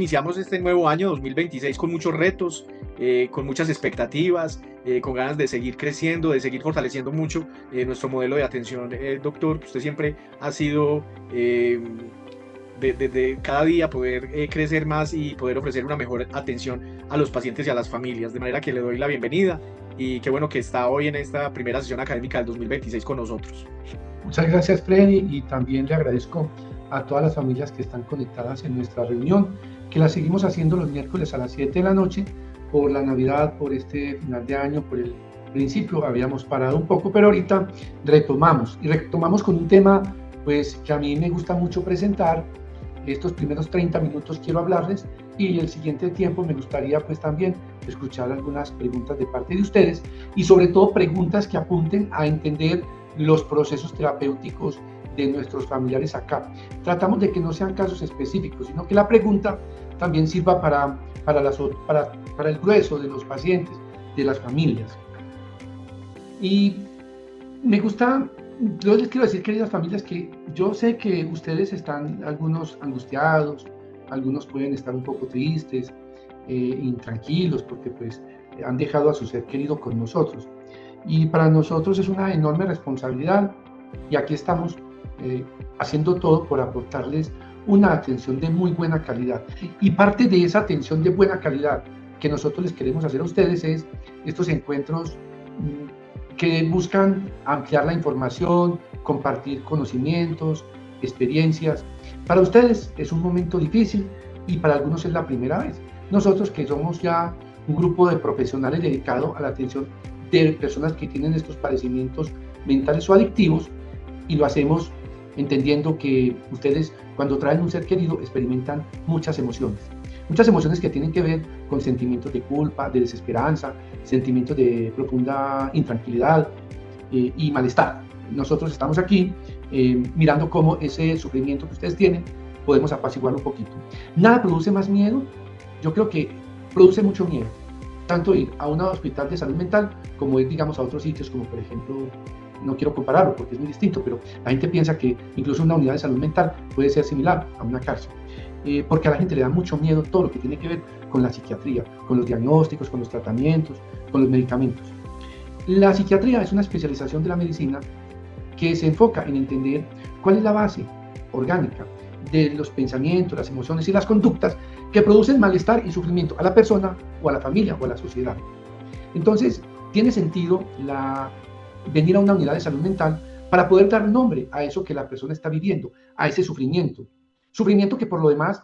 iniciamos este nuevo año 2026 con muchos retos, con muchas expectativas, con ganas de seguir creciendo, de seguir fortaleciendo mucho nuestro modelo de atención, doctor, que usted siempre ha sido de cada día poder crecer más y poder ofrecer una mejor atención a los pacientes y a las familias. De manera que le doy la bienvenida y qué bueno que está hoy en esta primera sesión académica del 2026 con nosotros. Muchas gracias, Freddy, y también le agradezco a todas las familias que están conectadas en nuestra reunión, que la seguimos haciendo los miércoles a las 7 de la noche por la Navidad, por este final de año, por el principio habíamos parado un poco, pero ahorita retomamos con un tema pues que a mí me gusta mucho presentar. Estos primeros 30 minutos quiero hablarles y el siguiente tiempo me gustaría pues también escuchar algunas preguntas de parte de ustedes y sobre todo preguntas que apunten a entender los procesos terapéuticos de nuestros familiares acá. Tratamos de que no sean casos específicos, sino que la pregunta también sirva para el grueso de los pacientes, de las familias. Y me gusta, yo les quiero decir, queridas familias, que yo sé que ustedes están algunos angustiados, algunos pueden estar un poco tristes, intranquilos, porque pues han dejado a su ser querido con nosotros. Y para nosotros es una enorme responsabilidad y aquí estamos haciendo todo por aportarles una atención de muy buena calidad. Y parte de esa atención de buena calidad que nosotros les queremos hacer a ustedes es estos encuentros que buscan ampliar la información, compartir conocimientos, experiencias. Para ustedes es un momento difícil y para algunos es la primera vez. Nosotros, que somos ya un grupo de profesionales dedicado a la atención de personas que tienen estos padecimientos mentales o adictivos, y lo hacemos entendiendo que ustedes, cuando traen un ser querido, experimentan muchas emociones que tienen que ver con sentimientos de culpa, de desesperanza, sentimientos de profunda intranquilidad y malestar. Nosotros estamos aquí mirando cómo ese sufrimiento que ustedes tienen podemos apaciguarlo un poquito. Nada produce más miedo. Yo creo que produce mucho miedo tanto ir a un hospital de salud mental como ir, digamos, a otros sitios, como por ejemplo, no quiero compararlo porque es muy distinto, pero la gente piensa que incluso una unidad de salud mental puede ser similar a una cárcel, porque a la gente le da mucho miedo todo lo que tiene que ver con la psiquiatría, con los diagnósticos, con los tratamientos, con los medicamentos. La psiquiatría es una especialización de la medicina que se enfoca en entender cuál es la base orgánica de los pensamientos, las emociones y las conductas que producen malestar y sufrimiento a la persona o a la familia o a la sociedad. Entonces, tiene sentido venir a una unidad de salud mental para poder dar nombre a eso que la persona está viviendo, a ese sufrimiento. Sufrimiento que por lo demás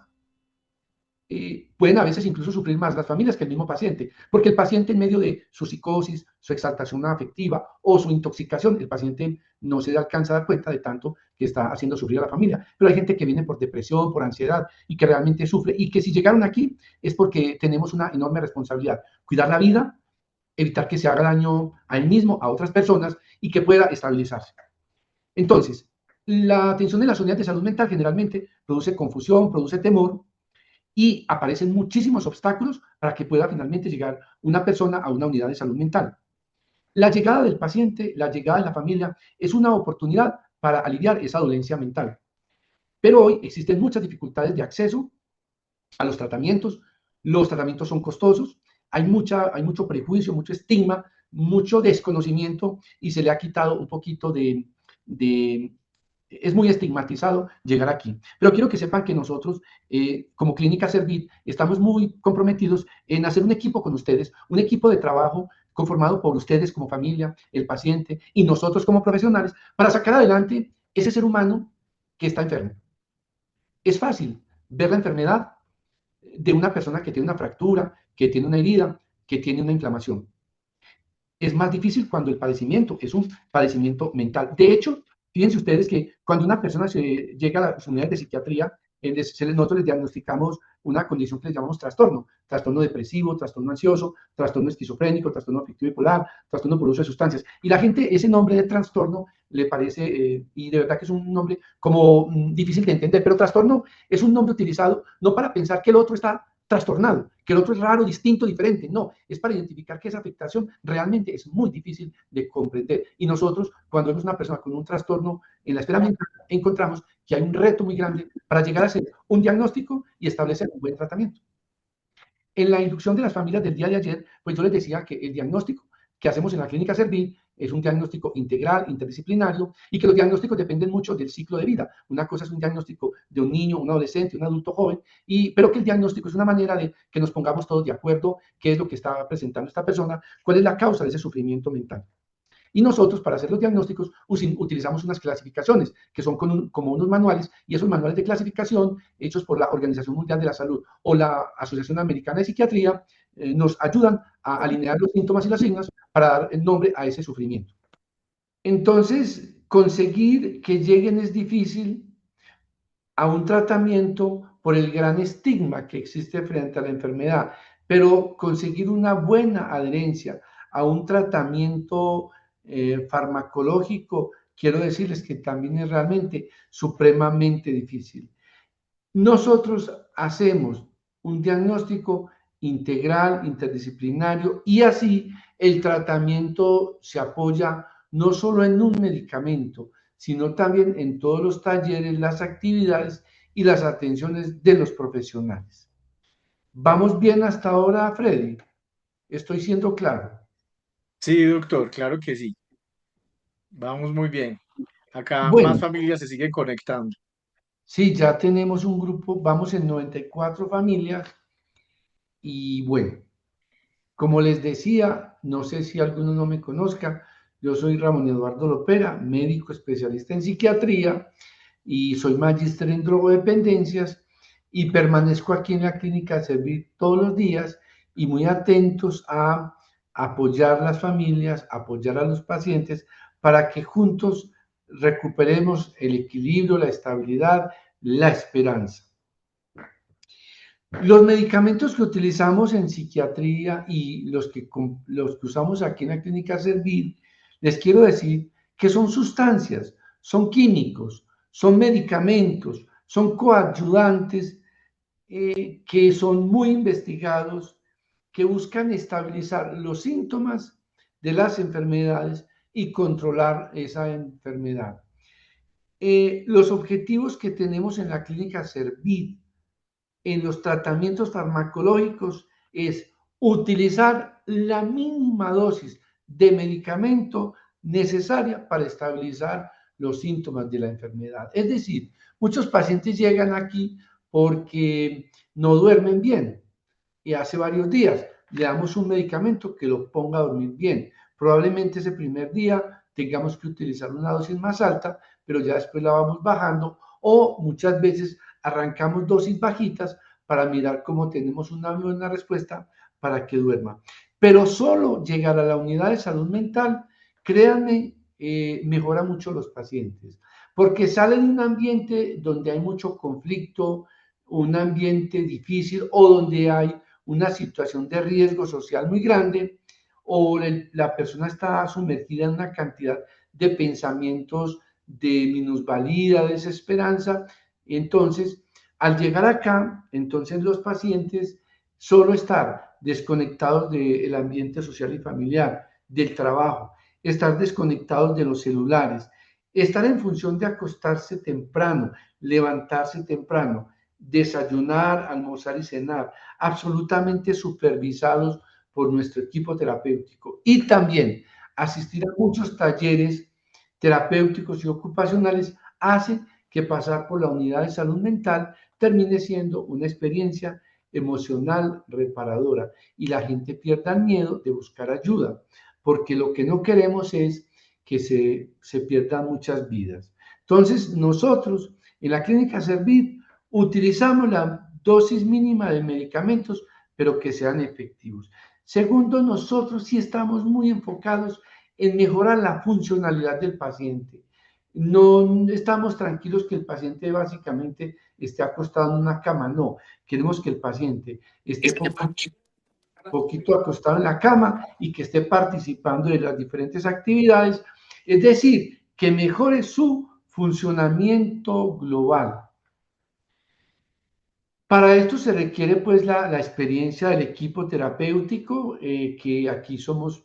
pueden a veces incluso sufrir más las familias que el mismo paciente, porque el paciente en medio de su psicosis, su exaltación afectiva o su intoxicación, el paciente no se alcanza a dar cuenta de tanto que está haciendo sufrir a la familia. Pero hay gente que viene por depresión, por ansiedad y que realmente sufre y que si llegaron aquí es porque tenemos una enorme responsabilidad, cuidar la vida, evitar que se haga daño a él mismo, a otras personas y que pueda estabilizarse. Entonces, la atención en las unidades de salud mental generalmente produce confusión, produce temor, y aparecen muchísimos obstáculos para que pueda finalmente llegar una persona a una unidad de salud mental. La llegada del paciente, la llegada de la familia, es una oportunidad para aliviar esa dolencia mental. Pero hoy existen muchas dificultades de acceso a los tratamientos son costosos, hay mucho prejuicio, mucho estigma, mucho desconocimiento y se le ha quitado un poquito es muy estigmatizado llegar aquí. Pero quiero que sepan que nosotros, como Clínica Servir, estamos muy comprometidos en hacer un equipo con ustedes, un equipo de trabajo conformado por ustedes como familia, el paciente y nosotros como profesionales, para sacar adelante ese ser humano que está enfermo. Es fácil ver la enfermedad de una persona que tiene una fractura, que tiene una herida, que tiene una inflamación. Es más difícil cuando el padecimiento es un padecimiento mental. De hecho, fíjense ustedes que cuando una persona llega a las unidades de psiquiatría, nosotros les diagnosticamos una condición que les llamamos trastorno depresivo, trastorno ansioso, trastorno esquizofrénico, trastorno afectivo bipolar, trastorno por uso de sustancias. Y la gente ese nombre de trastorno le parece, y de verdad que es un nombre como difícil de entender, pero trastorno es un nombre utilizado no para pensar que el otro está trastornado, que el otro es raro, distinto, diferente. No, es para identificar que esa afectación realmente es muy difícil de comprender. Y nosotros, cuando vemos una persona con un trastorno en la esfera mental, encontramos que hay un reto muy grande para llegar a hacer un diagnóstico y establecer un buen tratamiento. En la inducción de las familias del día de ayer, pues yo les decía que el diagnóstico que hacemos en la clínica Servir es un diagnóstico integral, interdisciplinario, y que los diagnósticos dependen mucho del ciclo de vida. Una cosa es un diagnóstico de un niño, un adolescente, un adulto joven, pero que el diagnóstico es una manera de que nos pongamos todos de acuerdo qué es lo que está presentando esta persona, cuál es la causa de ese sufrimiento mental. Y nosotros, para hacer los diagnósticos, utilizamos unas clasificaciones que son como unos manuales, y esos manuales de clasificación, hechos por la Organización Mundial de la Salud o la Asociación Americana de Psiquiatría, nos ayudan a alinear los síntomas y las signos para dar el nombre a ese sufrimiento. Entonces, conseguir que lleguen es difícil a un tratamiento por el gran estigma que existe frente a la enfermedad, pero conseguir una buena adherencia a un tratamiento farmacológico, quiero decirles que también es realmente supremamente difícil. Nosotros hacemos un diagnóstico integral, interdisciplinario, y así el tratamiento se apoya no solo en un medicamento, sino también en todos los talleres, las actividades y las atenciones de los profesionales. ¿Vamos bien hasta ahora, Freddy? ¿Estoy siendo claro? Sí, doctor, claro que sí. Vamos muy bien. Acá más Bueno, familias se siguen conectando. sí, ya tenemos un grupo, vamos en 94 familias y bueno, como les decía, no sé si alguno no me conozca, yo soy Ramón Eduardo Lopera, médico especialista en psiquiatría y soy magíster en drogodependencias y permanezco aquí en la clínica a servir todos los días y muy atentos a apoyar las familias, apoyar a los pacientes para que juntos recuperemos el equilibrio, la estabilidad, la esperanza. Los medicamentos que utilizamos en psiquiatría y los que usamos aquí en la clínica Servir, les quiero decir que son sustancias, son químicos, son medicamentos, son coadyuvantes que son muy investigados, que buscan estabilizar los síntomas de las enfermedades y controlar esa enfermedad. Los objetivos que tenemos en la clínica Servir en los tratamientos farmacológicos es utilizar la mínima dosis de medicamento necesaria para estabilizar los síntomas de la enfermedad. Es decir, muchos pacientes llegan aquí porque no duermen bien y hace varios días le damos un medicamento que lo ponga a dormir bien. Probablemente ese primer día tengamos que utilizar una dosis más alta, pero ya después la vamos bajando, o muchas veces arrancamos dosis bajitas para mirar cómo tenemos una buena respuesta para que duerma. Pero solo llegar a la unidad de salud mental, créanme, mejora mucho los pacientes, porque salen de un ambiente donde hay mucho conflicto, un ambiente difícil o donde hay una situación de riesgo social muy grande, o la persona está sumergida en una cantidad de pensamientos de minusvalía, desesperanza. Entonces, al llegar acá, entonces los pacientes solo estar desconectados del ambiente social y familiar, del trabajo, estar desconectados de los celulares, estar en función de acostarse temprano, levantarse temprano, desayunar, almorzar y cenar, absolutamente supervisados por nuestro equipo terapéutico, y también asistir a muchos talleres terapéuticos y ocupacionales hace que pasar por la unidad de salud mental termine siendo una experiencia emocional reparadora y la gente pierda el miedo de buscar ayuda, porque lo que no queremos es que se pierdan muchas vidas. Entonces, nosotros en la clínica Servir utilizamos la dosis mínima de medicamentos, pero que sean efectivos. Segundo, nosotros sí estamos muy enfocados en mejorar la funcionalidad del paciente. No estamos tranquilos que el paciente básicamente esté acostado en una cama, no. Queremos que el paciente esté poquito acostado en la cama y que esté participando de las diferentes actividades, es decir, que mejore su funcionamiento global. Para esto se requiere pues la experiencia del equipo terapéutico, que aquí somos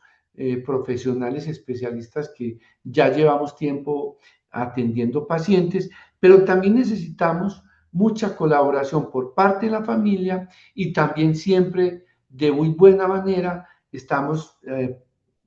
profesionales especialistas que ya llevamos tiempo atendiendo pacientes, pero también necesitamos mucha colaboración por parte de la familia y también siempre de muy buena manera estamos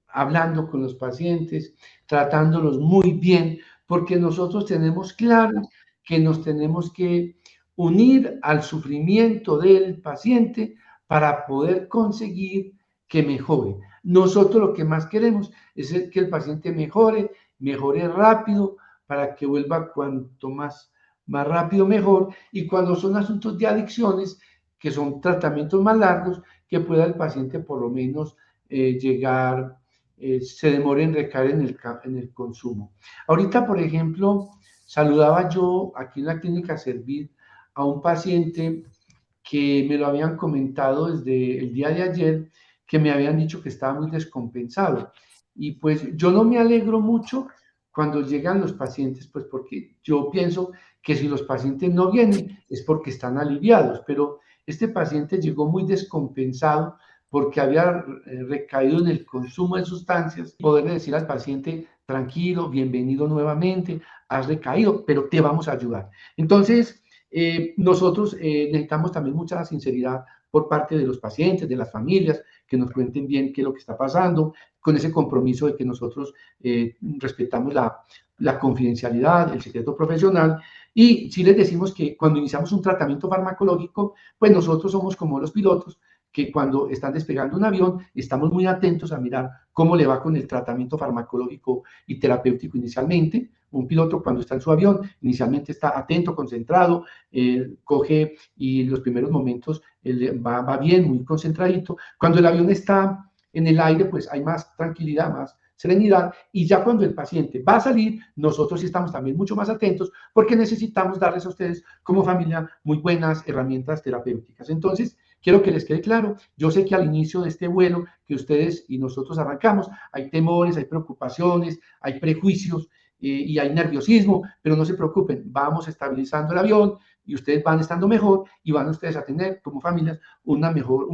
hablando con los pacientes, tratándolos muy bien, porque nosotros tenemos claro que nos tenemos que unir al sufrimiento del paciente para poder conseguir que mejore. Nosotros lo que más queremos es que el paciente mejore, mejore rápido, para que vuelva cuanto más rápido mejor, y cuando son asuntos de adicciones, que son tratamientos más largos, que pueda el paciente por lo menos llegar, se demore en recaer en el consumo. Ahorita, por ejemplo, saludaba yo aquí en la clínica Servir a un paciente que me lo habían comentado desde el día de ayer, que me habían dicho que estaba muy descompensado. Y pues yo no me alegro mucho cuando llegan los pacientes, pues porque yo pienso que si los pacientes no vienen es porque están aliviados, pero este paciente llegó muy descompensado porque había recaído en el consumo de sustancias. Poderle decir al paciente, tranquilo, bienvenido nuevamente, has recaído, pero te vamos a ayudar. Entonces, nosotros necesitamos también mucha sinceridad por parte de los pacientes, de las familias, que nos cuenten bien qué es lo que está pasando, con ese compromiso de que nosotros respetamos la confidencialidad, el secreto profesional, y si les decimos que cuando iniciamos un tratamiento farmacológico, pues nosotros somos como los pilotos, que cuando están despegando un avión, estamos muy atentos a mirar cómo le va con el tratamiento farmacológico y terapéutico inicialmente. Un piloto cuando está en su avión, inicialmente está atento, concentrado, coge y en los primeros momentos va bien, muy concentradito. Cuando el avión está en el aire, pues hay más tranquilidad, más serenidad, y ya cuando el paciente va a salir, nosotros sí estamos también mucho más atentos porque necesitamos darles a ustedes como familia muy buenas herramientas terapéuticas. Entonces, quiero que les quede claro, yo sé que al inicio de este vuelo que ustedes y nosotros arrancamos, hay temores, hay preocupaciones, hay prejuicios, y hay nerviosismo, pero no se preocupen, vamos estabilizando el avión y ustedes van estando mejor y van ustedes a tener como familias un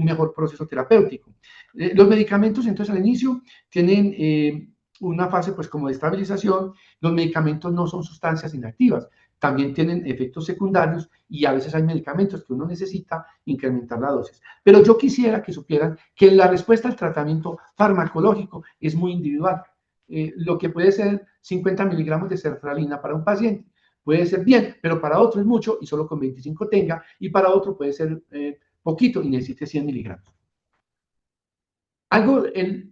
mejor proceso terapéutico. Los medicamentos entonces al inicio tienen una fase pues como de estabilización. Los medicamentos no son sustancias inactivas, también tienen efectos secundarios y a veces hay medicamentos que uno necesita incrementar la dosis. Pero yo quisiera que supieran que la respuesta al tratamiento farmacológico es muy individual. Lo que puede ser 50 miligramos de sertralina para un paciente puede ser bien, pero para otro es mucho y solo con 25 tenga, y para otro puede ser poquito y necesite 100 miligramos.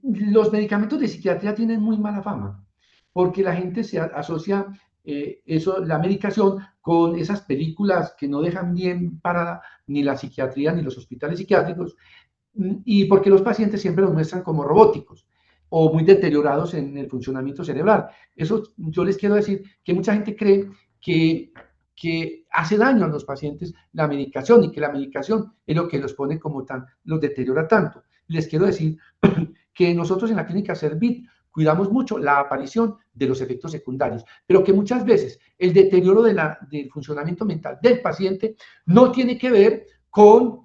Los medicamentos de psiquiatría tienen muy mala fama, porque la gente se asocia la medicación con esas películas que no dejan bien parada ni la psiquiatría ni los hospitales psiquiátricos, y porque los pacientes siempre los muestran como robóticos o muy deteriorados en el funcionamiento cerebral. Eso yo les quiero decir que mucha gente cree que hace daño a los pacientes la medicación y que la medicación es lo que los pone los deteriora tanto. Les quiero decir que nosotros en la clínica Servit cuidamos mucho la aparición de los efectos secundarios, pero que muchas veces el deterioro del funcionamiento mental del paciente no tiene que ver con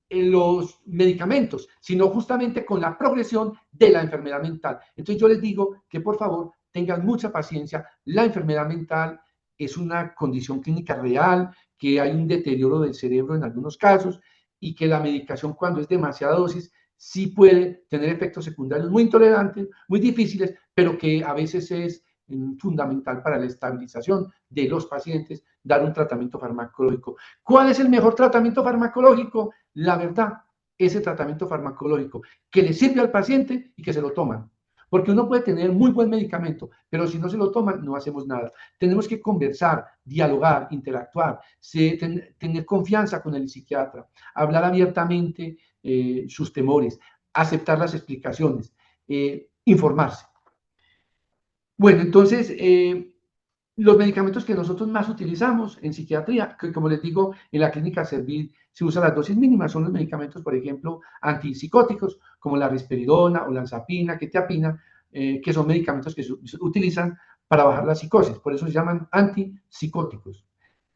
los medicamentos, sino justamente con la progresión de la enfermedad mental. Entonces yo les digo que por favor tengan mucha paciencia. La enfermedad mental es una condición clínica real, que hay un deterioro del cerebro en algunos casos y que la medicación cuando es demasiada dosis sí puede tener efectos secundarios muy intolerantes, muy difíciles, pero que a veces es fundamental para la estabilización de los pacientes dar un tratamiento farmacológico. ¿Cuál es el mejor tratamiento farmacológico? La verdad, ese tratamiento farmacológico que le sirve al paciente y que se lo toman. Porque uno puede tener muy buen medicamento, pero si no se lo toman, no hacemos nada. Tenemos que conversar, dialogar, interactuar, tener confianza con el psiquiatra, hablar abiertamente sus temores, aceptar las explicaciones, informarse. Bueno, entonces, los medicamentos que nosotros más utilizamos en psiquiatría, que como les digo, en la clínica Servir se usan las dosis mínimas, son los medicamentos, por ejemplo, antipsicóticos, como la risperidona o la olanzapina, quetiapina, que son medicamentos que se utilizan para bajar la psicosis, por eso se llaman antipsicóticos.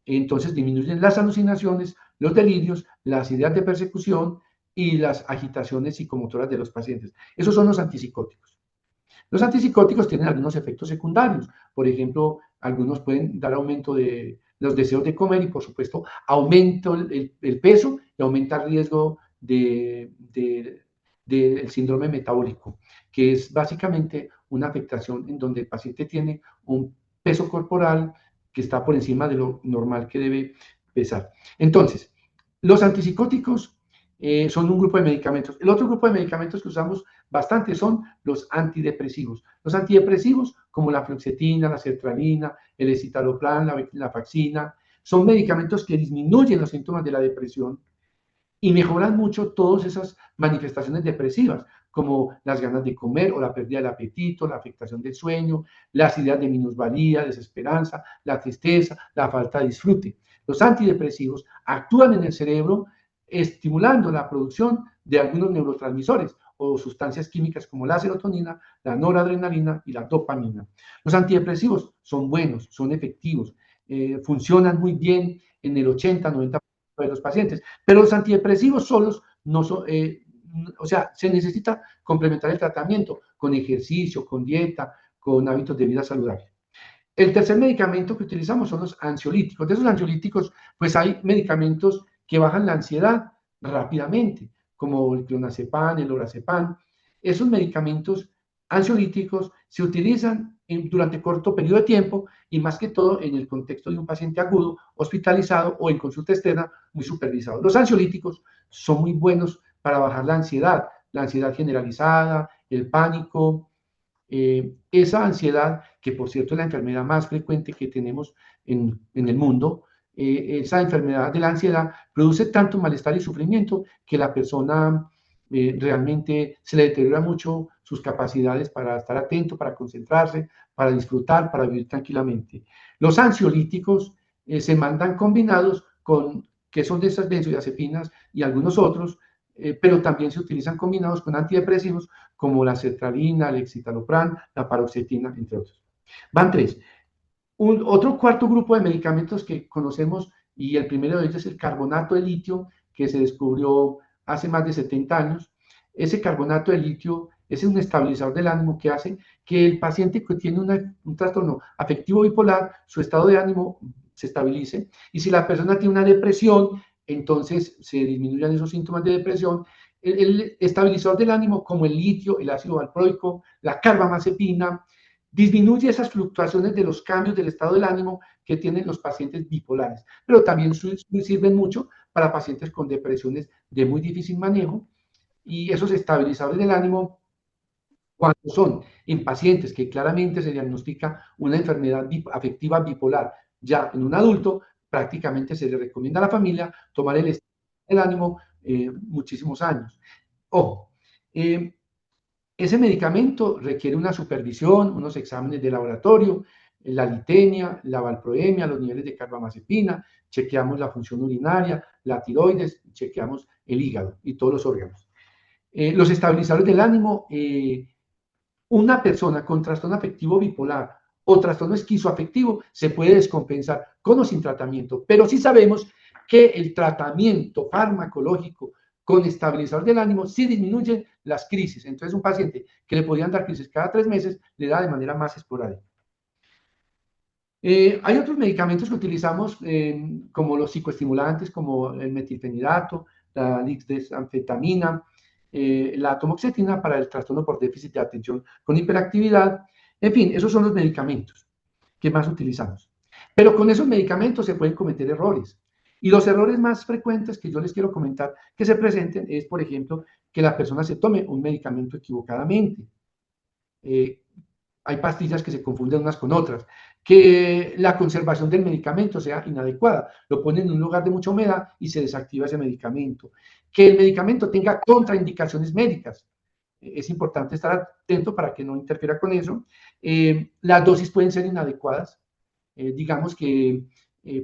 Entonces disminuyen las alucinaciones, los delirios, las ideas de persecución y las agitaciones psicomotoras de los pacientes. Esos son los antipsicóticos. Los antipsicóticos tienen algunos efectos secundarios, por ejemplo, Algunos pueden dar aumento de los deseos de comer y, por supuesto, aumento el peso y aumenta el riesgo del síndrome metabólico, que es básicamente una afectación en donde el paciente tiene un peso corporal que está por encima de lo normal que debe pesar. Entonces, los antipsicóticos son un grupo de medicamentos. El otro grupo de medicamentos que usamos bastante son los antidepresivos. Los antidepresivos, como la fluoxetina, la sertralina, el escitalopram, la faxina, son medicamentos que disminuyen los síntomas de la depresión y mejoran mucho todas esas manifestaciones depresivas, como las ganas de comer o la pérdida del apetito, la afectación del sueño, las ideas de minusvalía, desesperanza, la tristeza, la falta de disfrute. Los antidepresivos actúan en el cerebro estimulando la producción de algunos neurotransmisores o sustancias químicas como la serotonina, la noradrenalina y la dopamina. Los antidepresivos son buenos, son efectivos, funcionan muy bien en el 80-90% de los pacientes, pero los antidepresivos solos no son, o sea, se necesita complementar el tratamiento con ejercicio, con dieta, con hábitos de vida saludable. El tercer medicamento que utilizamos son los ansiolíticos. De esos ansiolíticos, pues hay medicamentos que bajan la ansiedad rápidamente, como el clonazepam, el lorazepam. Esos medicamentos ansiolíticos se utilizan durante corto periodo de tiempo y más que todo en el contexto de un paciente agudo, hospitalizado o en consulta externa muy supervisado. Los ansiolíticos son muy buenos para bajar la ansiedad generalizada, el pánico, esa ansiedad, que por cierto es la enfermedad más frecuente que tenemos en el mundo, esa enfermedad de la ansiedad produce tanto malestar y sufrimiento que la persona realmente se le deteriora mucho sus capacidades para estar atento, para concentrarse, para disfrutar, para vivir tranquilamente. Los ansiolíticos se mandan combinados con, que son de esas benzodiazepinas y algunos otros, pero también se utilizan combinados con antidepresivos como la sertralina, el escitalopram, la paroxetina, entre otros. Van tres. Otro cuarto grupo de medicamentos que conocemos, y el primero de ellos es el carbonato de litio, que se descubrió hace más de 70 años. Ese carbonato de litio es un estabilizador del ánimo que hace que el paciente que tiene un trastorno afectivo bipolar, su estado de ánimo se estabilice, y si la persona tiene una depresión, entonces se disminuyen esos síntomas de depresión. El estabilizador del ánimo, como el litio, el ácido valproico, la carbamazepina, disminuye esas fluctuaciones de los cambios del estado del ánimo que tienen los pacientes bipolares, pero también sirven mucho para pacientes con depresiones de muy difícil manejo, y esos estabilizadores del ánimo, cuando son en pacientes que claramente se diagnostica una enfermedad afectiva bipolar ya en un adulto, prácticamente se le recomienda a la familia tomar el estado del ánimo muchísimos años. Ojo, ese medicamento requiere una supervisión, unos exámenes de laboratorio, la litenia, la valproemia, los niveles de carbamazepina, chequeamos la función urinaria, la tiroides, chequeamos el hígado y todos los órganos. Los estabilizadores del ánimo, una persona con trastorno afectivo bipolar o trastorno esquizoafectivo se puede descompensar con o sin tratamiento, pero sí sabemos que el tratamiento farmacológico con estabilizador del ánimo sí disminuye las crisis. Entonces, un paciente que le podían dar crisis cada 3 meses, le da de manera más esporádica. Hay otros medicamentos que utilizamos, como los psicoestimulantes, como el metilfenidato, la lisdexanfetamina, la atomoxetina para el trastorno por déficit de atención con hiperactividad. En fin, esos son los medicamentos que más utilizamos. Pero con esos medicamentos se pueden cometer errores. Y los errores más frecuentes que yo les quiero comentar que se presenten es, por ejemplo, que la persona se tome un medicamento equivocadamente. Hay pastillas que se confunden unas con otras, que la conservación del medicamento sea inadecuada, lo ponen en un lugar de mucha humedad y se desactiva ese medicamento, que el medicamento tenga contraindicaciones médicas. Es importante estar atento para que no interfiera con eso. Las dosis pueden ser inadecuadas. Digamos que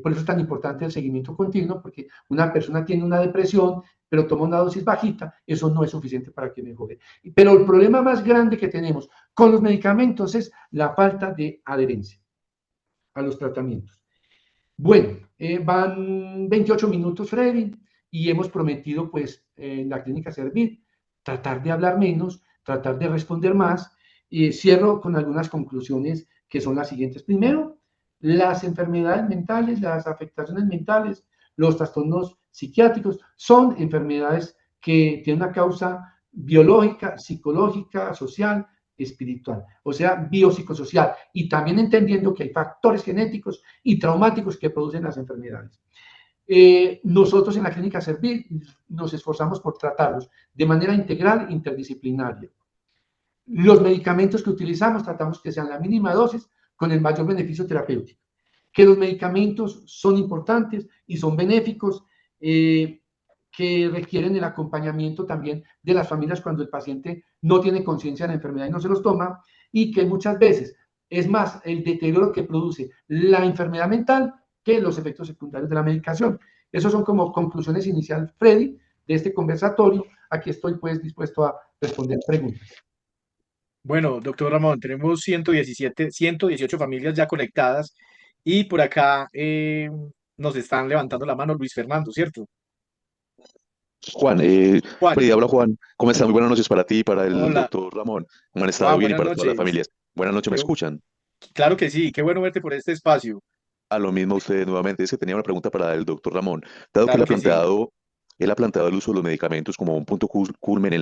por eso es tan importante el seguimiento continuo, porque una persona tiene una depresión, pero toma una dosis bajita, eso no es suficiente para que mejore. Pero el problema más grande que tenemos con los medicamentos es la falta de adherencia a los tratamientos. Bueno, van 28 minutos, Freddy, y hemos prometido, pues, en la clínica Servir, tratar de hablar menos, tratar de responder más. Cierro con algunas conclusiones que son las siguientes. Primero, Las enfermedades mentales, las afectaciones mentales, los trastornos psiquiátricos son enfermedades que tienen una causa biológica, psicológica, social, espiritual, o sea, biopsicosocial, y también entendiendo que hay factores genéticos y traumáticos que producen las enfermedades. Nosotros en la clínica Servir nos esforzamos por tratarlos de manera integral e interdisciplinaria. Los medicamentos que utilizamos tratamos que sean la mínima dosis con el mayor beneficio terapéutico. Que los medicamentos son importantes y son benéficos, que requieren el acompañamiento también de las familias cuando el paciente no tiene conciencia de la enfermedad y no se los toma, y que muchas veces es más el deterioro que produce la enfermedad mental que los efectos secundarios de la medicación. Esas son como conclusiones iniciales, Freddy, de este conversatorio. Aquí estoy pues dispuesto a responder preguntas. Bueno, doctor Ramón, tenemos 118 familias ya conectadas y por acá nos están levantando la mano Luis Fernando, ¿cierto? Juan, Juan, Freddy, habla Juan. ¿Cómo están? Muy buenas noches para ti y para el hola. doctor Ramón. ¿Cómo han estado? Juan, Bien y buenas para todas las noches. familias. Buenas noches, ¿me Qué- escuchan? claro que sí, qué bueno verte por este espacio. A lo mismo usted nuevamente. Es que tenía una pregunta para el doctor Ramón. Dado que Claro que sí. él ha planteado el uso de los medicamentos como un punto culmen en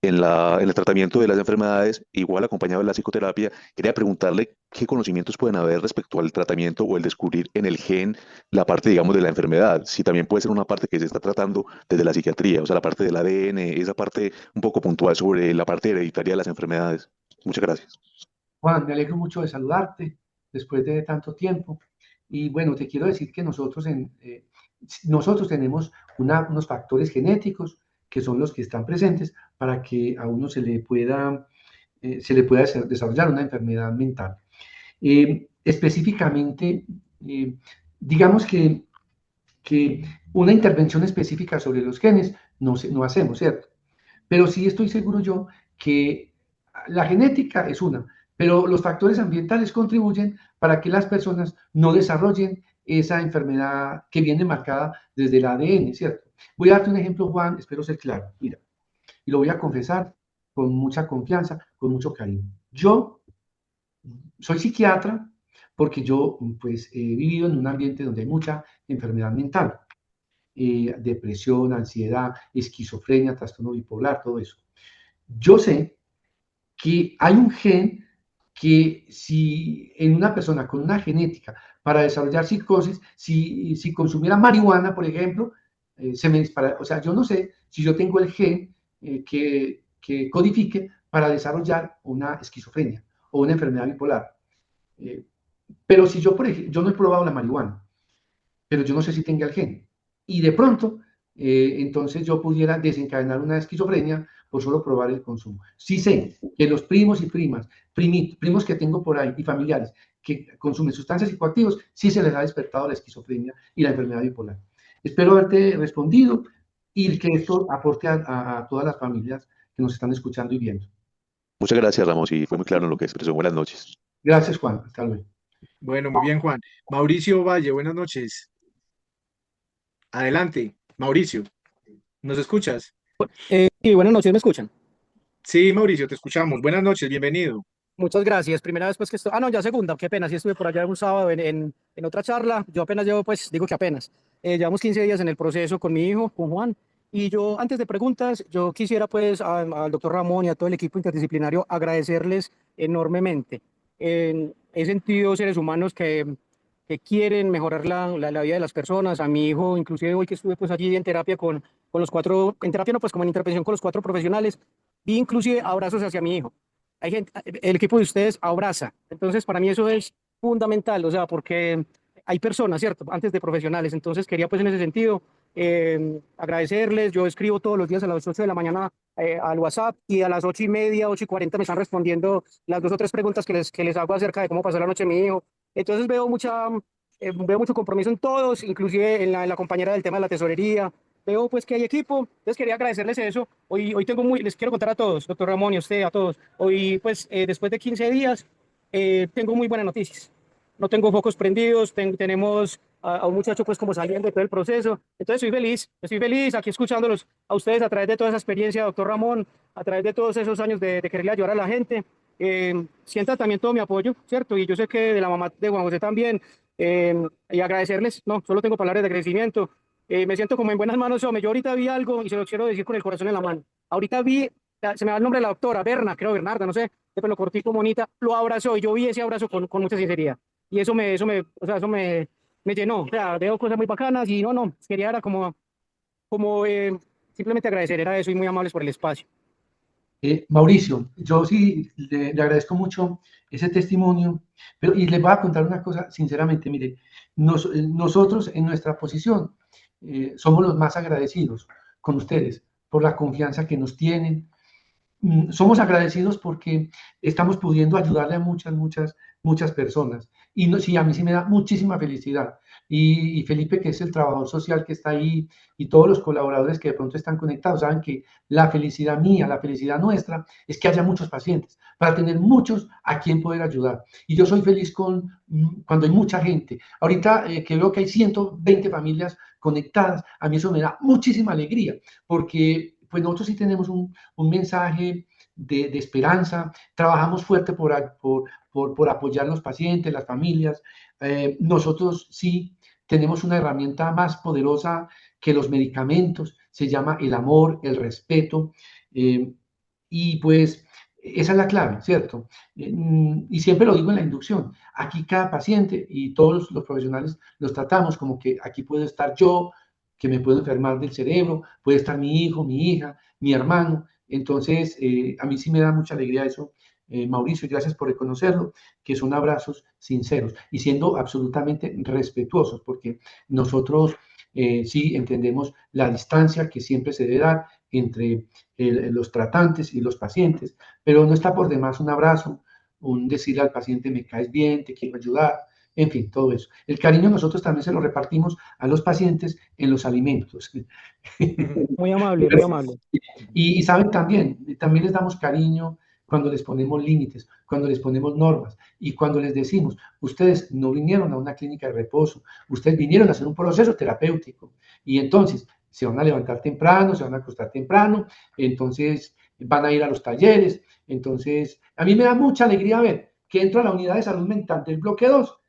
el tratamiento de las enfermedades, igual acompañado de la psicoterapia, quería preguntarle qué conocimientos pueden haber respecto al tratamiento o el descubrir en el gen la parte, digamos, de la enfermedad. Si también puede ser una parte que se está tratando desde la psiquiatría, o sea, la parte del ADN, esa parte un poco puntual sobre la parte hereditaria de las enfermedades. Muchas gracias. Juan, me alegro mucho de saludarte después de tanto tiempo. Y bueno, te quiero decir que nosotros tenemos unos factores genéticos que son los que están presentes para que a uno se le pueda desarrollar una enfermedad mental. Específicamente, eh, digamos que una intervención específica sobre los genes no hacemos, ¿cierto? Pero sí estoy seguro yo que la genética es una, pero los factores ambientales contribuyen para que las personas no desarrollen esa enfermedad que viene marcada desde el ADN, ¿cierto? Voy a darte un ejemplo, Juan, espero ser claro. Mira, y lo voy a confesar con mucha confianza, con mucho cariño. Yo soy psiquiatra porque yo pues he vivido en un ambiente donde hay mucha enfermedad mental, depresión, ansiedad, esquizofrenia, trastorno bipolar, todo eso. Yo sé que hay un gen que si en una persona con una genética para desarrollar psicosis, si consumiera marihuana, por ejemplo, se me dispara. O sea, yo no sé si yo tengo el gen que codifique para desarrollar una esquizofrenia o una enfermedad bipolar. Eh, pero si yo, por ejemplo, yo no he probado la marihuana, pero yo no sé si tenga el gen. Y de pronto, entonces yo pudiera desencadenar una esquizofrenia por solo probar el consumo. Sí sé que los primos y primas, primos que tengo por ahí y familiares que consumen sustancias psicoactivas, sí se les ha despertado la esquizofrenia y la enfermedad bipolar. Espero haberte respondido y que esto aporte a todas las familias que nos están escuchando y viendo. Muchas gracias, Ramos, y fue muy claro en lo que expresó. Buenas noches. Gracias, Juan. Hasta luego. Bueno, muy bien, Juan. Mauricio Valle, buenas noches. Adelante, Mauricio, ¿nos escuchas? Sí, buenas noches, ¿me escuchan? Sí, Mauricio, te escuchamos. Buenas noches, bienvenido. Muchas gracias. Primera vez pues que estoy, no, ya segunda, qué pena, sí estuve por allá un sábado en otra charla, yo apenas llevo, pues, digo que apenas, llevamos 15 días en el proceso con mi hijo, con Juan, y yo, antes de preguntas, yo quisiera pues al doctor Ramón y a todo el equipo interdisciplinario agradecerles enormemente. He sentido seres humanos que quieren mejorar la vida de las personas, a mi hijo, inclusive hoy que estuve pues allí en terapia con los cuatro, en terapia no, pues como en intervención con los cuatro profesionales, vi inclusive abrazos hacia mi hijo. Hay gente, el equipo de ustedes abraza. Entonces, para mí eso es fundamental, o sea, porque hay personas, ¿cierto? Antes de profesionales. Entonces, quería pues en ese sentido agradecerles. Yo escribo todos los días a las 8 de la mañana al WhatsApp y a las 8:30, 8:40 me están respondiendo las 2 o 3 preguntas que les hago acerca de cómo pasó la noche mi hijo. Entonces, veo mucho compromiso en todos, inclusive en la compañera del tema de la tesorería. Veo pues que hay equipo, entonces quería agradecerles eso. Hoy les quiero contar a todos, doctor Ramón y a usted, a todos. Hoy pues después de 15 días tengo muy buenas noticias. No tengo focos prendidos, tenemos a un muchacho pues como saliendo de todo el proceso. Entonces estoy feliz aquí escuchándolos a ustedes a través de toda esa experiencia, doctor Ramón, a través de todos esos años de quererle ayudar a la gente. sienta también todo mi apoyo, ¿cierto? Y yo sé que de la mamá de Juan José también, y agradecerles, no, solo tengo palabras de agradecimiento. Me siento como en buenas manos, hombre. Yo ahorita vi algo y se lo quiero decir con el corazón en la mano. Ahorita vi, se me va el nombre de la doctora, Berna, creo Bernarda, no sé, de pelo cortico, bonita, lo abrazó y yo vi ese abrazo con mucha sinceridad. Y o sea, me llenó. O sea, veo cosas muy bacanas y no, quería era como simplemente agradecer, era eso y muy amables por el espacio. Mauricio, yo sí le agradezco mucho ese testimonio, pero y les voy a contar una cosa, sinceramente, mire, nosotros en nuestra posición somos los más agradecidos con ustedes por la confianza que nos tienen. Somos agradecidos porque estamos pudiendo ayudarle a muchas personas. Y no, sí, a mí sí me da muchísima felicidad. Y Felipe, que es el trabajador social que está ahí, y todos los colaboradores que de pronto están conectados, saben que la felicidad mía, la felicidad nuestra, es que haya muchos pacientes, para tener muchos a quien poder ayudar. Y yo soy feliz cuando hay mucha gente. Ahorita que veo que hay 120 familias conectadas, a mí eso me da muchísima alegría, porque pues nosotros sí tenemos un mensaje de esperanza, trabajamos fuerte por apoyar a los pacientes, las familias. Nosotros sí tenemos una herramienta más poderosa que los medicamentos, se llama el amor, el respeto, eh, y pues esa es la clave, ¿cierto? Y siempre lo digo en la inducción, aquí cada paciente y todos los profesionales los tratamos como que aquí puedo estar yo, que me puedo enfermar del cerebro, puede estar mi hijo, mi hija, mi hermano. Entonces, a mí sí me da mucha alegría eso, Mauricio, y gracias por reconocerlo, que son abrazos sinceros y siendo absolutamente respetuosos, porque nosotros sí entendemos la distancia que siempre se debe dar entre los tratantes y los pacientes, pero no está por demás un abrazo, un decirle al paciente me caes bien, te quiero ayudar, en fin, todo eso. El cariño nosotros también se lo repartimos a los pacientes en los alimentos. Muy amable, muy amable. Y saben también les damos cariño cuando les ponemos límites, cuando les ponemos normas y cuando les decimos, ustedes no vinieron a una clínica de reposo, ustedes vinieron a hacer un proceso terapéutico y entonces se van a levantar temprano, se van a acostar temprano, entonces van a ir a los talleres, entonces a mí me da mucha alegría ver que entro a la unidad de salud mental del bloque 2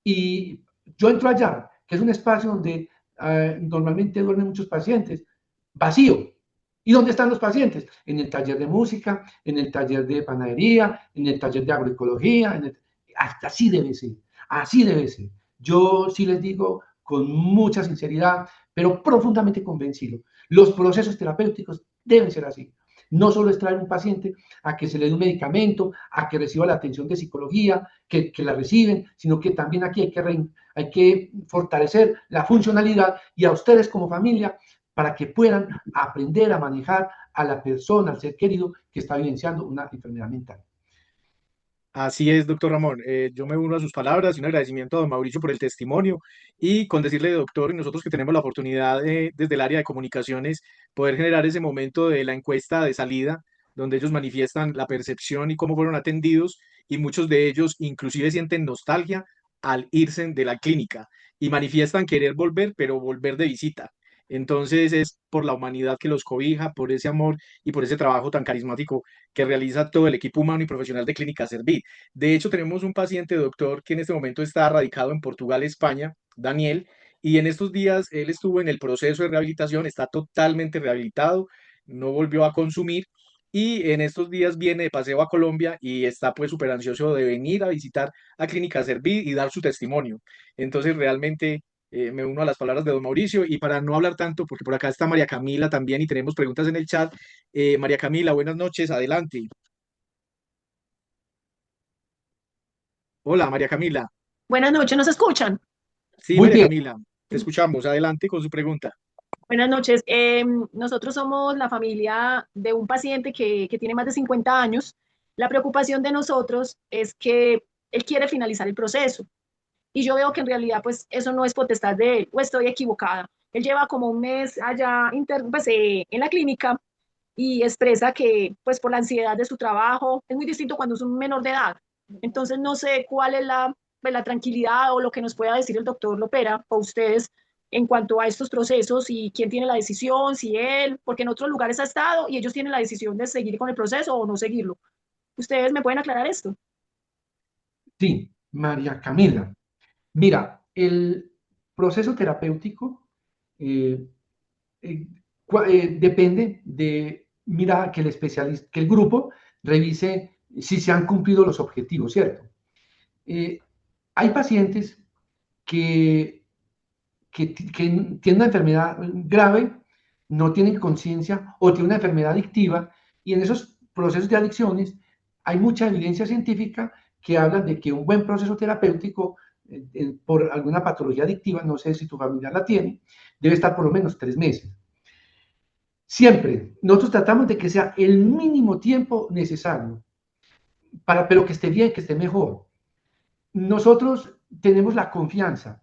y yo entro allá, que es un espacio donde normalmente duermen muchos pacientes, vacío. ¿Y dónde están los pacientes? En el taller de música, en el taller de panadería, en el taller de agroecología. Así debe ser, así debe ser. Yo sí les digo con mucha sinceridad, pero profundamente convencido, los procesos terapéuticos deben ser así. No solo es traer un paciente a que se le dé un medicamento, a que reciba la atención de psicología, que la reciben, sino que también aquí hay que fortalecer la funcionalidad y a ustedes como familia para que puedan aprender a manejar a la persona, al ser querido que está vivenciando una enfermedad mental. Así es, doctor Ramón. Yo me uno a sus palabras y un agradecimiento a don Mauricio por el testimonio y con decirle, doctor, y nosotros que tenemos la oportunidad desde el área de comunicaciones poder generar ese momento de la encuesta de salida, donde ellos manifiestan la percepción y cómo fueron atendidos y muchos de ellos inclusive sienten nostalgia al irse de la clínica y manifiestan querer volver, pero volver de visita. Entonces es por la humanidad que los cobija, por ese amor y por ese trabajo tan carismático que realiza todo el equipo humano y profesional de Clínica Servir. De hecho, tenemos un paciente, doctor, que en este momento está radicado en Portugal, España, Daniel, y en estos días él estuvo en el proceso de rehabilitación, está totalmente rehabilitado, no volvió a consumir y en estos días viene de paseo a Colombia y está pues súper ansioso de venir a visitar a Clínica Servir y dar su testimonio. Entonces, realmente me uno a las palabras de don Mauricio y para no hablar tanto, porque por acá está María Camila también y tenemos preguntas en el chat. María Camila, buenas noches, adelante. Hola, María Camila. Buenas noches, ¿nos escuchan? Sí, Muy María bien. Camila, te escuchamos. Adelante con su pregunta. Buenas noches. Nosotros somos la familia de un paciente que tiene más de 50 años. La preocupación de nosotros es que él quiere finalizar el proceso y yo veo que en realidad pues eso no es potestad de él o estoy equivocada. Él lleva como un mes allá en la clínica y expresa que pues por la ansiedad de su trabajo es muy distinto cuando es un menor de edad. Entonces no sé cuál es la tranquilidad o lo que nos pueda decir el doctor Lopera o ustedes en cuanto a estos procesos y quién tiene la decisión, si él, porque en otros lugares ha estado y ellos tienen la decisión de seguir con el proceso o no seguirlo. ¿Ustedes me pueden aclarar esto? Sí, María Camila. Mira, el proceso terapéutico eh, depende de, mira, que el especialista, que el grupo revise si se han cumplido los objetivos, ¿cierto? Eh, Hay pacientes que tienen una enfermedad grave, no tienen conciencia o tienen una enfermedad adictiva, y en esos procesos de adicciones hay mucha evidencia científica que habla de que un buen proceso terapéutico por alguna patología adictiva, no sé si tu familia la tiene, debe estar por lo menos 3 meses. Siempre, nosotros tratamos de que sea el mínimo tiempo necesario, pero que esté bien, que esté mejor. Nosotros tenemos la confianza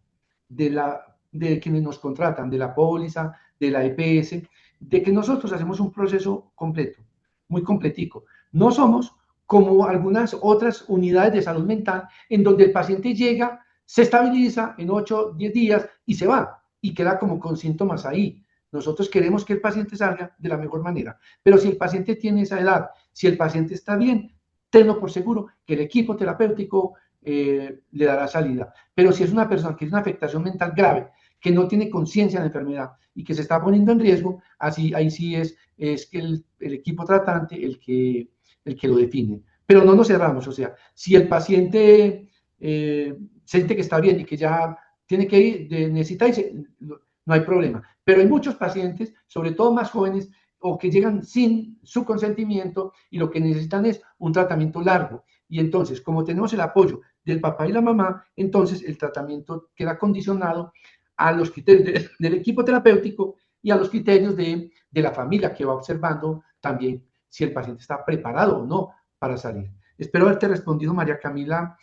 de quienes nos contratan, de la póliza, de la EPS, de que nosotros hacemos un proceso completo, muy completico. No somos como algunas otras unidades de salud mental en donde el paciente llega, se estabiliza en 8, 10 días y se va y queda como con síntomas ahí. Nosotros queremos que el paciente salga de la mejor manera, pero si el paciente tiene esa edad, si el paciente está bien, tenlo por seguro que el equipo terapéutico le dará salida. Pero si es una persona que tiene una afectación mental grave, que no tiene conciencia de la enfermedad y que se está poniendo en riesgo, ahí sí es que el equipo tratante el que lo define. Pero no nos cerramos, o sea, si el paciente siente que está bien y que ya tiene que ir, necesita irse, no hay problema. Pero hay muchos pacientes, sobre todo más jóvenes, o que llegan sin su consentimiento y lo que necesitan es un tratamiento largo. Y entonces, como tenemos el apoyo del papá y la mamá, entonces el tratamiento queda condicionado a los criterios del equipo terapéutico y a los criterios de la familia que va observando también si el paciente está preparado o no para salir. Espero haberte respondido, María Camila,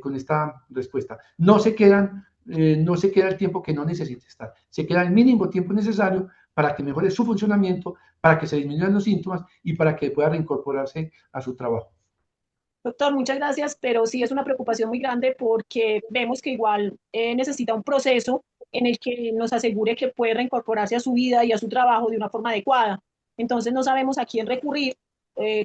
con esta respuesta. No se queda el tiempo que no necesite estar, se queda el mínimo tiempo necesario para que mejore su funcionamiento, para que se disminuyan los síntomas y para que pueda reincorporarse a su trabajo. Doctor, muchas gracias, pero sí es una preocupación muy grande porque vemos que igual necesita un proceso en el que nos asegure que puede reincorporarse a su vida y a su trabajo de una forma adecuada. Entonces no sabemos a quién recurrir,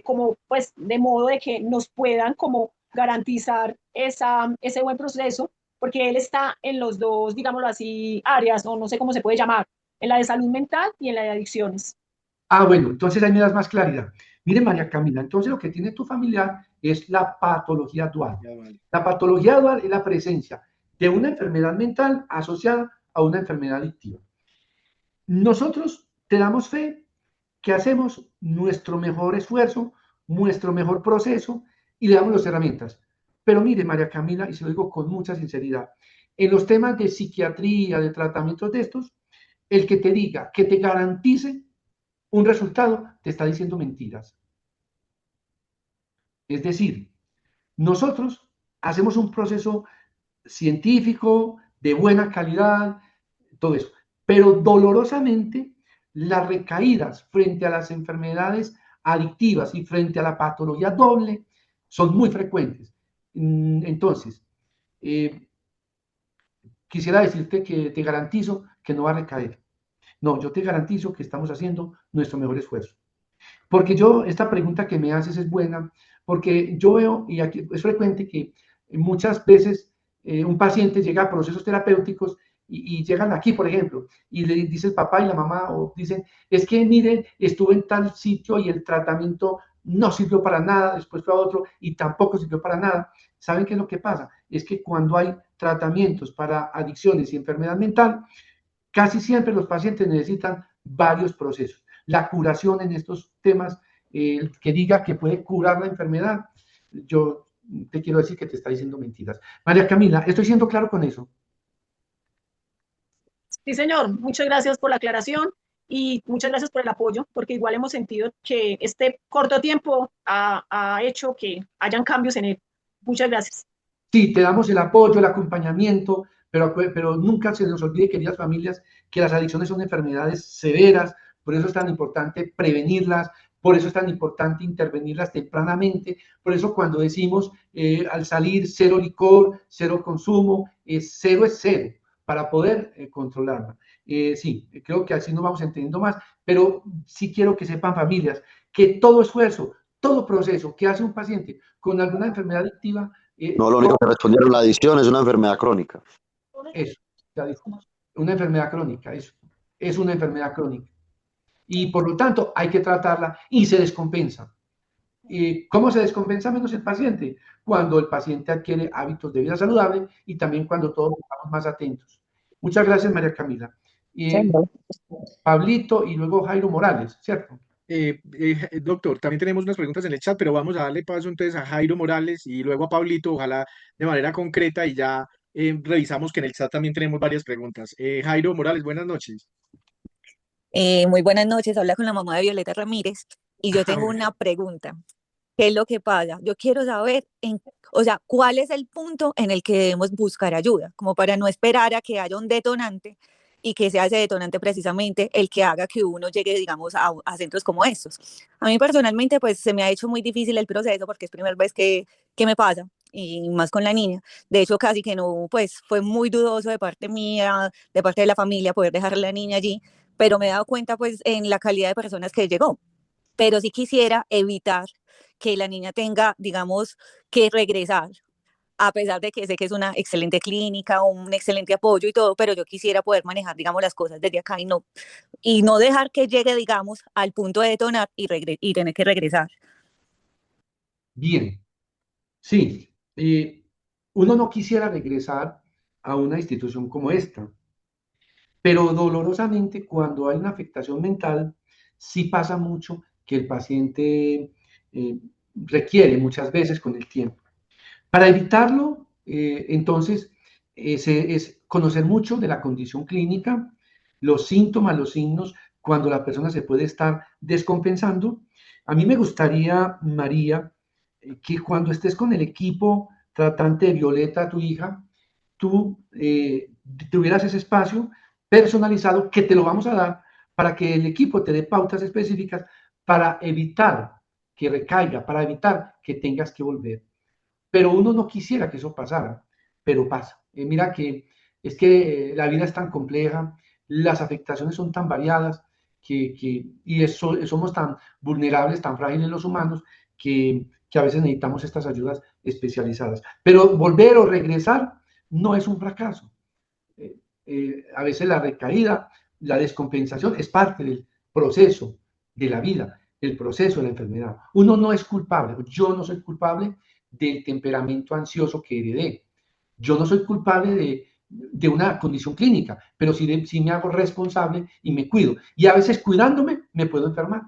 como pues de modo de que nos puedan como garantizar ese buen proceso, porque él está en los dos, digámoslo así, áreas, o no sé cómo se puede llamar, en la de salud mental y en la de adicciones. Bueno, entonces ahí me das más claridad. Mire, María Camila, entonces lo que tiene tu familiar es la patología dual. Ya, vale. La patología dual es la presencia de una enfermedad mental asociada a una enfermedad adictiva. Nosotros te damos fe que hacemos nuestro mejor esfuerzo, nuestro mejor proceso y le damos las herramientas. Pero mire, María Camila, y se lo digo con mucha sinceridad, en los temas de psiquiatría, de tratamientos de estos, el que te diga, que te garantice un resultado, te está diciendo mentiras. Es decir, nosotros hacemos un proceso científico, de buena calidad, todo eso, pero dolorosamente las recaídas frente a las enfermedades adictivas y frente a la patología doble son muy frecuentes. Entonces, eh, quisiera decirte que te garantizo que no va a recaer. No, yo te garantizo que estamos haciendo nuestro mejor esfuerzo. Porque esta pregunta que me haces es buena, porque yo veo, y aquí es frecuente que muchas veces un paciente llega a procesos terapéuticos y llegan aquí, por ejemplo, y le dice el papá y la mamá, o dicen, es que mire, estuve en tal sitio y el tratamiento no sirvió para nada, después fue a otro y tampoco sirvió para nada. ¿Saben qué es lo que pasa? Es que cuando hay tratamientos para adicciones y enfermedad mental, casi siempre los pacientes necesitan varios procesos. La curación en estos temas, que diga que puede curar la enfermedad, yo te quiero decir que te está diciendo mentiras. María Camila, estoy siendo claro con eso. Sí, señor, muchas gracias por la aclaración y muchas gracias por el apoyo, porque igual hemos sentido que este corto tiempo ha hecho que hayan cambios en él. Muchas gracias. Sí, te damos el apoyo, el acompañamiento, pero nunca se nos olvide, queridas familias, que las adicciones son enfermedades severas, por eso es tan importante prevenirlas, por eso es tan importante intervenirlas tempranamente, por eso cuando decimos al salir cero licor, cero consumo, cero es cero, para poder controlarla. Sí, creo que así nos vamos entendiendo más, pero sí quiero que sepan familias que todo esfuerzo, todo proceso que hace un paciente con alguna enfermedad adictiva, No, lo único que respondieron, la adicción es una enfermedad crónica. eso, ya dijo, una enfermedad crónica, eso, es una enfermedad crónica. Y por lo tanto hay que tratarla y se descompensa. ¿Cómo se descompensa menos el paciente? Cuando el paciente adquiere hábitos de vida saludable y también cuando todos estamos más atentos. Muchas gracias, María Camila. Pablito y luego Jairo Morales, ¿cierto? Doctor, también tenemos unas preguntas en el chat, pero vamos a darle paso entonces a Jairo Morales y luego a Pablito, ojalá de manera concreta y ya revisamos que en el chat también tenemos varias preguntas. Jairo Morales, buenas noches. Muy buenas noches, habla con la mamá de Violeta Ramírez y yo tengo una pregunta. ¿Qué es lo que pasa? Yo quiero saber, o sea, cuál es el punto en el que debemos buscar ayuda, como para no esperar a que haya un detonante y que sea ese detonante precisamente el que haga que uno llegue, digamos, a centros como estos. A mí personalmente, pues se me ha hecho muy difícil el proceso porque es primera vez que me pasa y más con la niña. De hecho, casi que no, pues fue muy dudoso de parte mía, de parte de la familia, poder dejar a la niña allí, pero me he dado cuenta, pues, en la calidad de personas que llegó. Pero sí quisiera evitar que la niña tenga, digamos, que regresar, a pesar de que sé que es una excelente clínica, un excelente apoyo y todo, pero yo quisiera poder manejar, digamos, las cosas desde acá y no dejar que llegue, digamos, al punto de detonar y tener que regresar. Bien, sí. Uno no quisiera regresar a una institución como esta, pero dolorosamente cuando hay una afectación mental, sí pasa mucho que el paciente requiere muchas veces con el tiempo. Para evitarlo, entonces, es conocer mucho de la condición clínica, los síntomas, los signos, cuando la persona se puede estar descompensando. A mí me gustaría, María, que cuando estés con el equipo tratante de Violeta, tu hija, tú tuvieras ese espacio personalizado que te lo vamos a dar para que el equipo te dé pautas específicas para evitar que recaiga, para evitar que tengas que volver. Pero uno no quisiera que eso pasara, pero pasa. Mira que es que la vida es tan compleja, las afectaciones son tan variadas y somos tan vulnerables, tan frágiles los humanos, que a veces necesitamos estas ayudas especializadas. Pero volver o regresar no es un fracaso. A veces la recaída, la descompensación es parte del proceso de la vida, el proceso de la enfermedad. Uno no es culpable, yo no soy culpable del temperamento ansioso que heredé. Yo no soy culpable de una condición clínica, pero sí me hago responsable y me cuido. Y a veces cuidándome me puedo enfermar.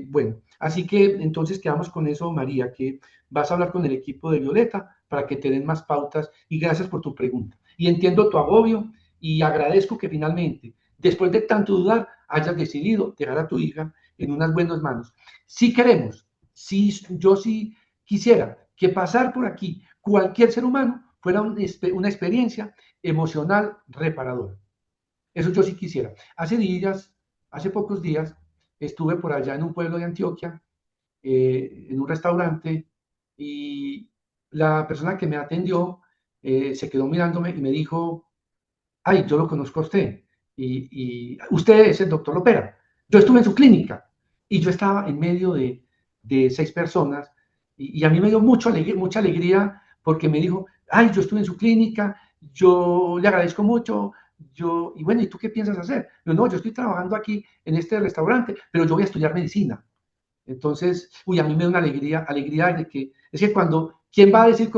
Bueno, así que entonces quedamos con eso, María, que vas a hablar con el equipo de Violeta para que te den más pautas y gracias por tu pregunta. Y entiendo tu agobio y agradezco que finalmente, después de tanto dudar, hayas decidido dejar a tu hija en unas buenas manos. Si queremos, si yo sí quisiera que pasar por aquí cualquier ser humano fuera una experiencia emocional reparadora. Eso yo sí quisiera. Hace pocos días, estuve por allá en un pueblo de Antioquia, en un restaurante, y la persona que me atendió se quedó mirándome y me dijo, ay, yo lo conozco a usted, y usted es el doctor Lopera. Yo estuve en su clínica y yo estaba en medio de 6 personas y a mí me dio mucha alegría porque me dijo, ay, yo estuve en su clínica, yo le agradezco mucho, y bueno, ¿y tú qué piensas hacer? Yo, no, yo estoy trabajando aquí en este restaurante, pero yo voy a estudiar medicina. Entonces, uy, a mí me da una alegría de que, es que cuando, ¿quién va a decir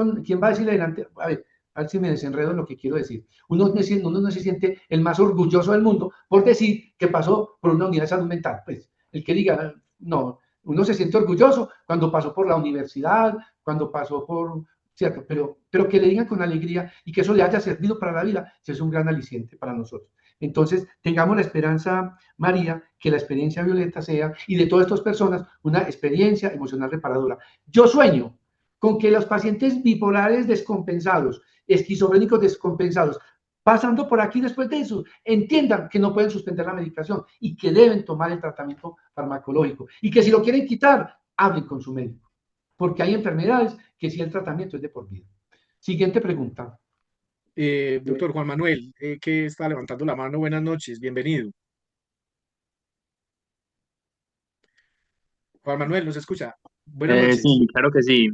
adelante? A ver si me desenredo en lo que quiero decir. Uno no se siente el más orgulloso del mundo por decir que pasó por una unidad de salud mental. Pues, el que diga, no, uno se siente orgulloso cuando pasó por la universidad, cuando pasó por, ¿cierto? Pero que le digan con alegría y que eso le haya servido para la vida, eso es un gran aliciente para nosotros. Entonces, tengamos la esperanza, María, que la experiencia Violeta sea, y de todas estas personas, una experiencia emocional reparadora. Yo sueño con que los pacientes bipolares descompensados, esquizofrénicos descompensados, pasando por aquí después de eso, entiendan que no pueden suspender la medicación y que deben tomar el tratamiento farmacológico. Y que si lo quieren quitar, hablen con su médico. Porque hay enfermedades que si el tratamiento es de por vida. Siguiente pregunta. Doctor Juan Manuel, que está levantando la mano, buenas noches, bienvenido. Juan Manuel, ¿nos escucha? Buenas noches. Sí, claro que sí.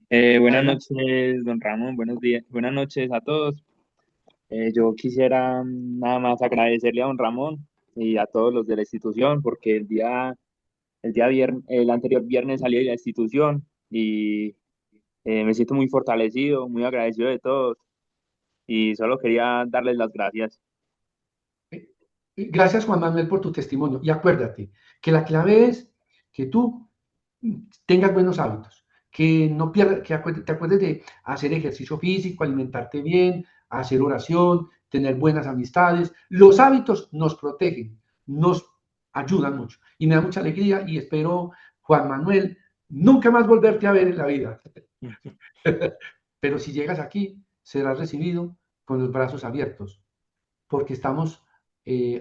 Buenas Adelante. noches, don Ramón, buenos días, buenas noches a todos. Yo quisiera nada más agradecerle a don Ramón y a todos los de la institución porque el anterior viernes salí de la institución y me siento muy fortalecido, muy agradecido de todos y solo quería darles las gracias. Gracias, Juan Manuel, por tu testimonio. Y acuérdate que la clave es que tú tengas buenos hábitos, que no pierdas, te acuerdes de hacer ejercicio físico, alimentarte bien, hacer oración, tener buenas amistades. Los hábitos nos protegen, nos ayudan mucho. Y me da mucha alegría y espero, Juan Manuel, nunca más volverte a ver en la vida. Pero si llegas aquí, serás recibido con los brazos abiertos porque estamos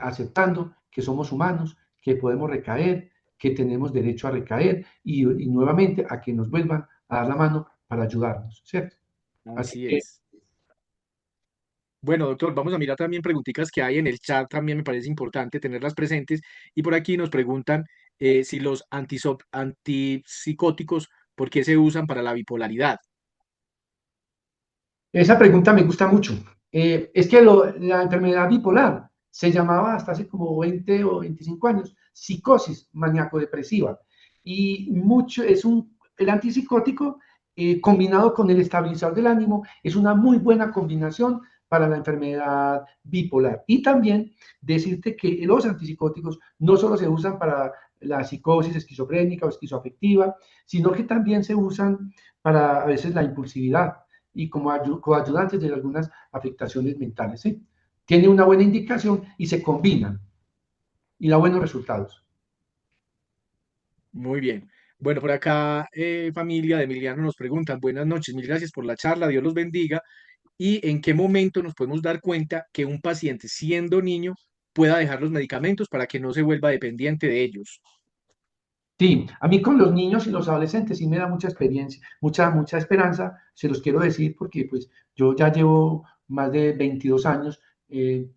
aceptando que somos humanos, que podemos recaer, que tenemos derecho a recaer y nuevamente a que nos vuelvan a dar la mano para ayudarnos, ¿cierto? Así Así que es. Bueno, doctor, vamos a mirar también preguntitas que hay en el chat, también me parece importante tenerlas presentes. Y por aquí nos preguntan si los antipsicóticos, ¿por qué se usan para la bipolaridad? esa pregunta me gusta mucho. Es que la enfermedad bipolar se llamaba hasta hace como 20 o 25 años psicosis maníaco-depresiva. Y mucho, el antipsicótico combinado con el estabilizador del ánimo es una muy buena combinación para la enfermedad bipolar. Y también decirte que los antipsicóticos no solo se usan para la psicosis esquizofrénica o esquizoafectiva, sino que también se usan para a veces la impulsividad y como coayudantes de algunas afectaciones mentales. ¿Sí? Tiene una buena indicación y se combinan y da buenos resultados. Muy bien. Bueno, por acá, familia de Emiliano nos preguntan, buenas noches, mil gracias por la charla, Dios los bendiga. ¿Y en qué momento nos podemos dar cuenta que un paciente, siendo niño, pueda dejar los medicamentos para que no se vuelva dependiente de ellos? Sí, a mí con los niños y los adolescentes sí me da mucha experiencia, mucha esperanza, se los quiero decir porque pues yo ya llevo más de 22 años,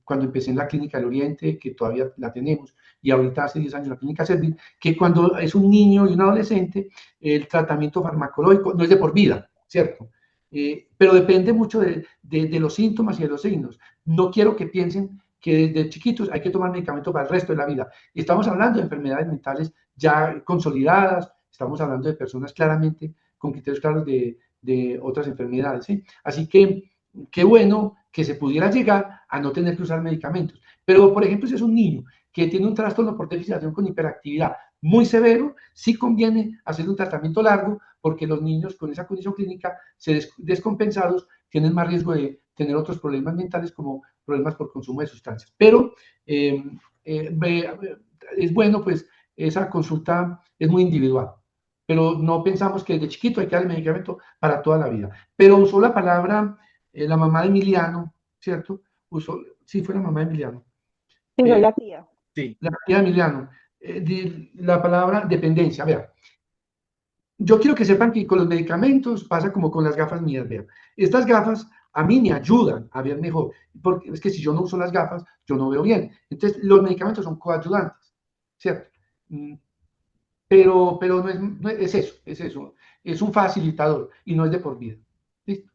cuando empecé en la Clínica del Oriente, que todavía la tenemos, y ahorita hace 10 años la Clínica Servil, que cuando es un niño y un adolescente, el tratamiento farmacológico no es de por vida, ¿cierto? Pero depende mucho de los síntomas y de los signos. No quiero que piensen que desde chiquitos hay que tomar medicamento para el resto de la vida. Estamos hablando de enfermedades mentales ya consolidadas, estamos hablando de personas claramente con criterios claros de otras enfermedades. ¿Sí? Así que qué bueno que se pudiera llegar a no tener que usar medicamentos. Pero, por ejemplo, si es un niño que tiene un trastorno por déficit de atención con hiperactividad muy severo, sí conviene hacer un tratamiento largo porque los niños con esa condición clínica descompensados tienen más riesgo de tener otros problemas mentales como problemas por consumo de sustancias. Pero es bueno pues esa consulta es muy individual, pero no pensamos que desde chiquito hay que dar el medicamento para toda la vida. Pero usó la palabra la mamá de Emiliano, ¿cierto? Usó, sí, fue la mamá de Emiliano. Sí, soy Eh, la tía. Sí. la tía de Emiliano, la palabra dependencia, vea. Yo quiero que sepan que con los medicamentos pasa como con las gafas mías, vean. Estas gafas a mí me ayudan a ver mejor, porque es que si yo no uso las gafas, yo no veo bien. Entonces, los medicamentos son coayudantes, ¿cierto? Pero es eso, es eso. Es un facilitador y no es de por vida. ¿Listo?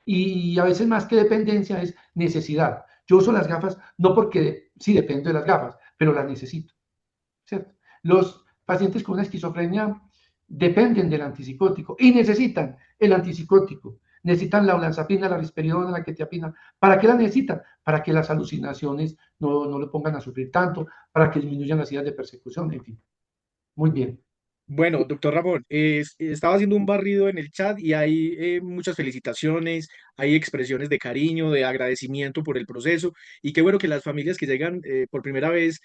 Y a veces más que dependencia es necesidad. Yo uso las gafas no porque sí dependo de las gafas, pero las necesito. ¿Cierto? Los pacientes con una esquizofrenia dependen del antipsicótico y necesitan el antipsicótico. Necesitan la olanzapina, la risperidona, la quetiapina. ¿Para qué la necesitan? Para que las alucinaciones no le pongan a sufrir tanto, para que disminuyan las ideas de persecución, en fin. Muy bien. Bueno, doctor Ramón, estaba haciendo un barrido en el chat y hay muchas felicitaciones, hay expresiones de cariño, de agradecimiento por el proceso y qué bueno que las familias que llegan por primera vez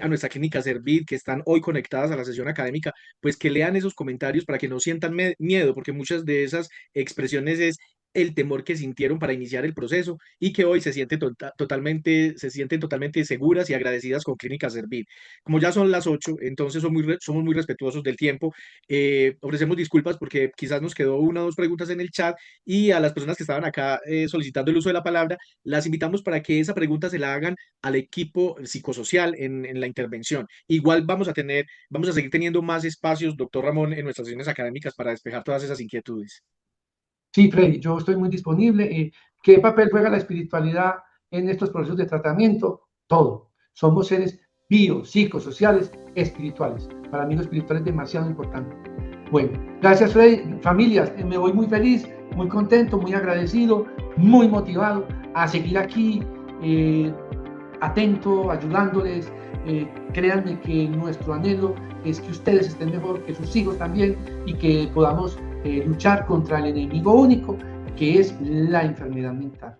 a nuestra clínica Servir, que están hoy conectadas a la sesión académica, pues que lean esos comentarios para que no sientan miedo, porque muchas de esas expresiones es el temor que sintieron para iniciar el proceso y que hoy se sienten totalmente seguras y agradecidas con Clínica Servir. Como ya son las 8, entonces somos muy respetuosos del tiempo. Ofrecemos disculpas porque quizás nos quedó una o dos preguntas en el chat, y a las personas que estaban acá solicitando el uso de la palabra, las invitamos para que esa pregunta se la hagan al equipo psicosocial en la intervención. Igual vamos a seguir teniendo más espacios, doctor Ramón, en nuestras sesiones académicas para despejar todas esas inquietudes. Sí, Freddy, yo estoy muy disponible. ¿Qué papel juega la espiritualidad en estos procesos de tratamiento? Todo. Somos seres biopsicosociales espirituales. Para mí lo espiritual es demasiado importante. Bueno, gracias, Freddy. Familias, me voy muy feliz, muy contento, muy agradecido, muy motivado a seguir aquí, atento, ayudándoles. Créanme que nuestro anhelo es que ustedes estén mejor, que sus hijos también, y que podamos luchar contra el enemigo único, que es la enfermedad mental.